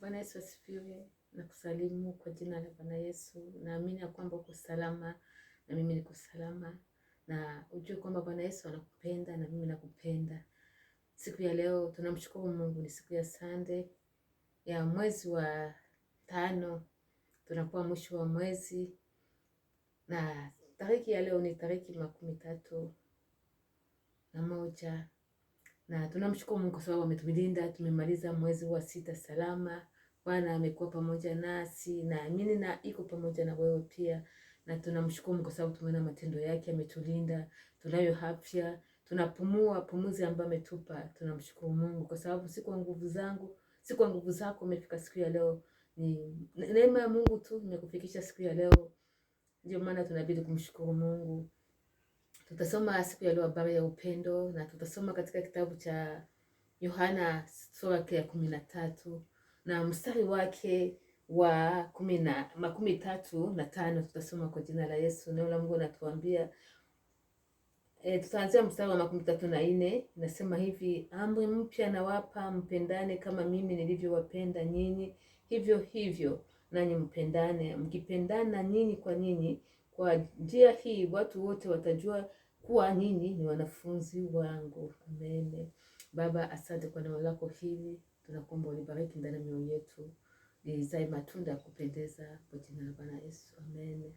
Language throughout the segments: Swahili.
Bwana Yesu asifiwe na kusalimu kwa jina la Bwana Yesu. Naamini ya kwamba uko salama na mimi niko salama, na ujue kwamba Bwana Yesu anakupenda na mimi nakupenda. Siku ya leo tunamshukuru Mungu, ni siku ya Sunday ya mwezi wa 5, tunakuwa mwisho wa mwezi, na tariki ya leo ni tariki 31, na tunamshukuru Mungu kwa sababu ametulinda. Tumemaliza mwezi wa 6 salama. Bwana amekuwa pamoja nasi, na amini na iko pamoja na wewe pia, na tunamshukuru Mungu kwa sababu tumeona matendo yake, ametulinda, tunayo afya, tunapumua pumuzi ambayo ametupa. Tunamshukuru Mungu kwa sababu si kwa nguvu zangu, si kwa nguvu zako umefika siku ya leo, ni neema ya Mungu tu imekufikisha siku ya leo. Ndio maana tunabidi kumshukuru Mungu. Tutasoma siku ya leo habari ya upendo, na tutasoma katika kitabu cha Yohana sura ya 13 na mstari wake wa 35. Tutasoma kwa jina la Yesu. Neno la Mungu natuambia, tutaanzia mstari wa 34. Nasema hivi: amri mpya nawapa, mpendane kama mimi nilivyowapenda nyinyi, hivyo hivyo nanyi mpendane. Mkipendana nyinyi kwa nyinyi, kwa njia hii watu wote watajua kuwa nyinyi ni wanafunzi wangu. Amen. Baba, asante kwa neno lako hili, tunakuomba ulibariki ndani ya mioyo yetu, lizae matunda ya kupendeza kwa jina la Bwana Yesu. Amen.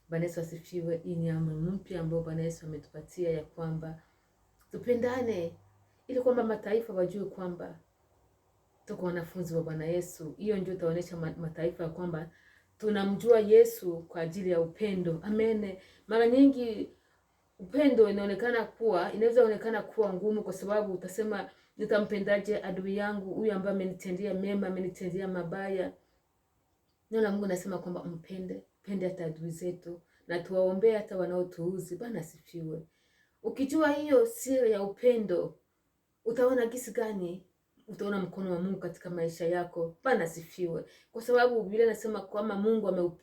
Bwana Yesu asifiwe. Hii ni amri mpya ambayo Bwana Yesu ametupatia, ya kwamba tupendane, ili kwamba mataifa wajue kwamba tuko wanafunzi wa Bwana Yesu. Hiyo ndio itaonyesha mataifa ya kwamba tunamjua Yesu kwa ajili ya upendo. Amen. Mara nyingi upendo inaweza onekana kuwa ngumu, kwa sababu utasema, nitampendaje adui yangu huyu ambaye amenitendea mema, amenitendea mabaya? Neno la Mungu nasema kwamba pende hata adui zetu, na tuwaombee hata wanaotuuzi. Bwana asifiwe. Ukijua hiyo siri ya upendo, utaona gisi gani, utaona mkono wa Mungu katika maisha yako. Bwana asifiwe. Kwa sababu Biblia inasema kwamba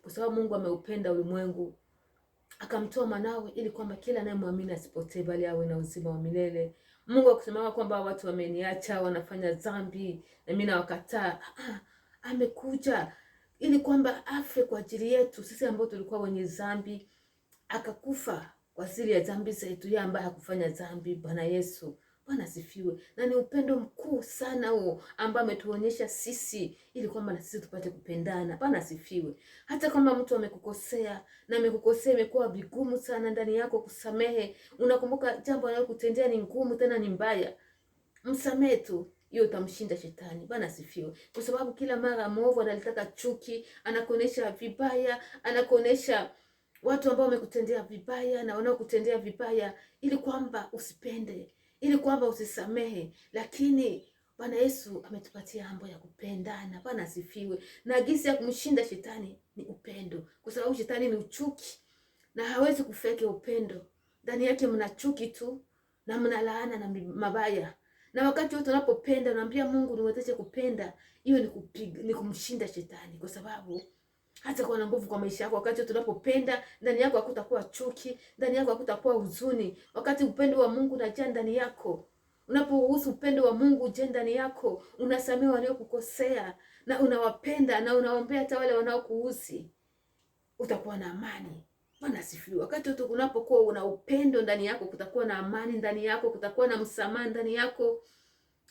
kwa sababu Mungu ameupenda ulimwengu akamtoa mwanawe, ili kwamba kila anayemwamini asipotee bali awe na uzima wa milele. Mungu akusema kwamba watu wameniacha, wanafanya dhambi na mimi nawakataa. Amekuja ili kwamba afe kwa ajili yetu sisi ambao tulikuwa wenye dhambi, akakufa kwa ajili ya dhambi zetu, yeye ambaye hakufanya dhambi. Bwana Yesu, Bwana asifiwe. Na ni upendo mkuu sana huo ambao ametuonyesha sisi, ili kwamba na sisi tupate kupendana. Bwana asifiwe. Hata kama mtu amekukosea na amekukosea, imekuwa vigumu sana ndani yako kusamehe, unakumbuka jambo analokutendea ni ngumu tena ni mbaya, msamehe tu, hiyo utamshinda shetani. Bwana asifiwe. Kwa sababu kila mara mwovu analitaka chuki, anakuonesha vibaya, anakuonesha watu ambao wamekutendea vibaya na wanaokutendea vibaya, ili kwamba usipende, ili kwamba usisamehe. Lakini Bwana Yesu ametupatia mambo ya kupendana. Bwana asifiwe. Na gisi ya kumshinda shetani ni upendo, kwa sababu shetani ni uchuki na hawezi kufeke upendo. Ndani yake mna chuki tu na mna laana na mabaya. Na wakati wote unapopenda, unaambia Mungu niwezeshe kupenda, hiyo ni kumshinda shetani, kwa sababu hata kwa na nguvu kwa maisha yako. Wakati tunapopenda, ndani yako hakutakuwa chuki, ndani yako hakutakuwa huzuni. Wakati upendo wa Mungu unajaa ndani yako, unaporuhusu upendo wa Mungu uje ndani yako, unasamehe waliokukosea na unawapenda na unaombea hata wale wanaokuuzi, utakuwa na amani. Bwana asifiwe. Wakati wote unapokuwa una upendo ndani yako, kutakuwa na amani ndani yako, kutakuwa na msamaha ndani yako.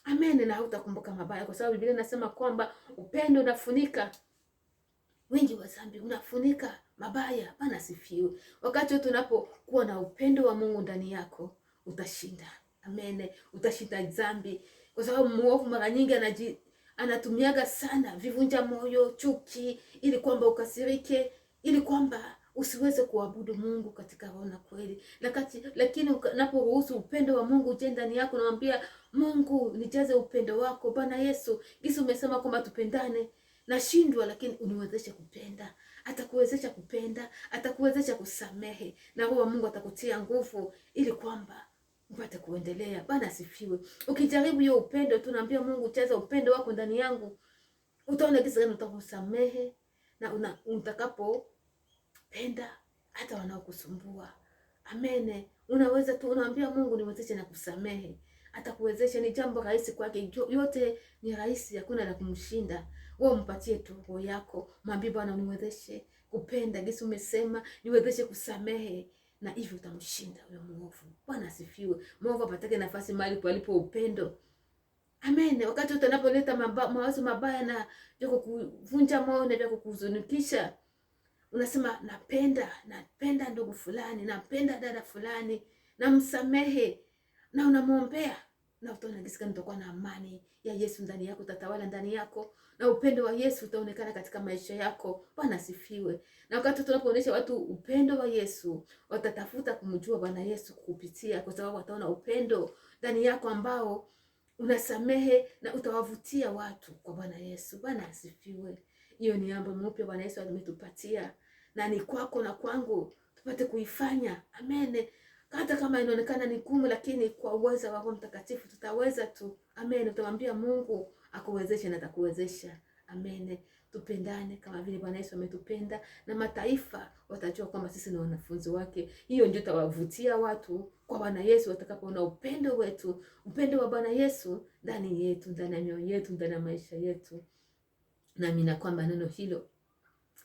Amen. Na hautakumbuka mabaya, kwa sababu Biblia inasema kwamba upendo unafunika wingi wa dhambi, unafunika mabaya. Bwana asifiwe. Wakati wote unapokuwa na upendo wa Mungu ndani yako, utashinda. Amen. Utashinda dhambi, kwa sababu muovu mara nyingi anatumiaga sana vivunja moyo, chuki, ili kwamba ukasirike, ili kwamba usiweze kuabudu Mungu katika roho na kweli. Lakini unaporuhusu upendo wa Mungu uje ndani yako, namwambia Mungu, nijaze upendo wako. Bwana Yesu, gisi umesema kwamba tupendane, nashindwa, lakini uniwezeshe kupenda. Atakuwezesha kupenda, atakuwezesha kusamehe, na roho wa Mungu atakutia nguvu ili kwamba upate kuendelea. Bwana asifiwe. Ukijaribu hiyo upendo, tunaambia Mungu, jaza upendo wako ndani yangu, utaona gisi gani utakusamehe na utakapo penda hata wanaokusumbua. Amen. Unaweza tu unaambia Mungu, niwezeshe na kusamehe. atakuwezesha. Ni jambo rahisi kwake, yote ni rahisi, hakuna la kumshinda. Wewe mpatie tu roho yako, mwambie Bwana uniwezeshe kupenda, Yesu umesema niwezeshe kusamehe, na hivyo utamshinda huyo mwovu. Bwana asifiwe. Mwovu apatake nafasi mahali palipo upendo. Amen. Wakati wote unapoleta mawazo mabaya na vya kukuvunja moyo na vya kukuhuzunikisha, unasema napenda ndugu fulani, napenda dada fulani, namsamehe, na unamwombea, na utaona jinsi gani utakuwa na amani ya Yesu ndani yako, utatawala ndani yako, na upendo wa Yesu utaonekana katika maisha yako. Bwana asifiwe. Na wakati tunapoonyesha watu upendo wa Yesu, watatafuta kumjua Bwana Yesu kukupitia, kwa sababu wataona upendo ndani yako ambao unasamehe, na utawavutia watu kwa Bwana Yesu. Bwana asifiwe. Hiyo ni amri mpya Bwana Yesu ametupatia, na ni kwako na kwangu tupate kuifanya. Amen. Hata kama inaonekana ni gumu, lakini kwa uwezo wa Roho Mtakatifu tutaweza tu. Amen. Utamwambia Mungu akuwezeshe na atakuwezesha. Amen. Tupendane kama vile Bwana Yesu ametupenda, na mataifa watajua kwamba sisi ni wanafunzi wake. Hiyo ndio itawavutia watu kwa Bwana Yesu, watakapoona upendo wetu, upendo wa Bwana Yesu ndani yetu, ndani ya mioyo yetu, ndani ya maisha yetu. Naamini kwamba neno hilo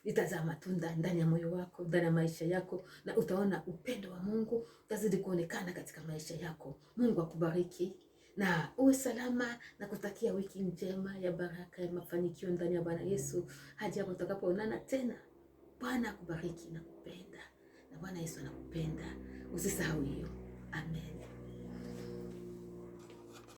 litazaa matunda ndani ya moyo wako, ndani ya maisha yako, na utaona upendo wa Mungu utazidi kuonekana katika maisha yako. Mungu akubariki na uwe salama, na kutakia wiki njema ya baraka, ya mafanikio ndani ya Bwana Yesu, hadi hapo tutakapoonana tena. Bwana akubariki na kupenda, na Bwana Yesu anakupenda. Usisahau hiyo. Amen.